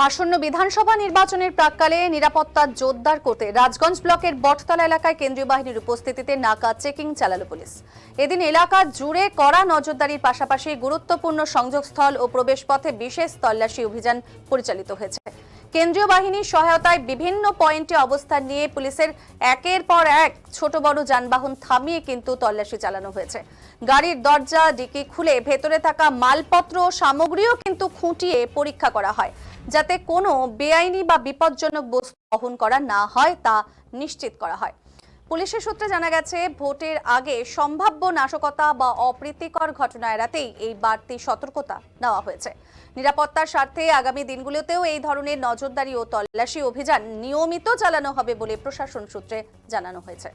আসন্ন বিধানসভা নির্বাচনের প্রাক্কালে নিরাপত্তা জোরদার করতে রাজগঞ্জ ব্লকের বটতলা এলাকায় কেন্দ্রীয় বাহিনীর উপস্থিতিতে নাকা চেকিং চালালো পুলিশ। এদিন এলাকা জুড়ে কড়া নজরদারির পাশাপাশি গুরুত্বপূর্ণ সংযোগস্থল ও প্রবেশপথে বিশেষ তল্লাশি অভিযান পরিচালিত হয়েছে। কেন্দ্রীয় বাহিনীর সহায়তায় বিভিন্ন পয়েন্টে অবস্থান নিয়ে পুলিশের একের পর এক ছোট বড় যানবাহন থামিয়ে কিন্তু তল্লাশি চালানো হয়েছে। গাড়ির দরজা ডিকি খুলে ভেতরে থাকা মালপত্র ও সামগ্রীও কিন্তু খুঁটিয়ে পরীক্ষা করা হয়, যাতে কোনো বেআইনি বা বিপজ্জনক বস্তু বহন করা না হয় তা নিশ্চিত করা হয়। পুলিশের সূত্রে জানা গেছে, ভোটের আগে সম্ভাব্য নাশকতা বা অপ্রীতিকর ঘটনা এড়াতেই এই বাড়তি সতর্কতা নেওয়া হয়েছে। নিরাপত্তার স্বার্থে আগামী দিনগুলোতেও এই ধরনের নজরদারি ও তল্লাশি অভিযান নিয়মিত চালানো হবে বলে প্রশাসন সূত্রে জানানো হয়েছে।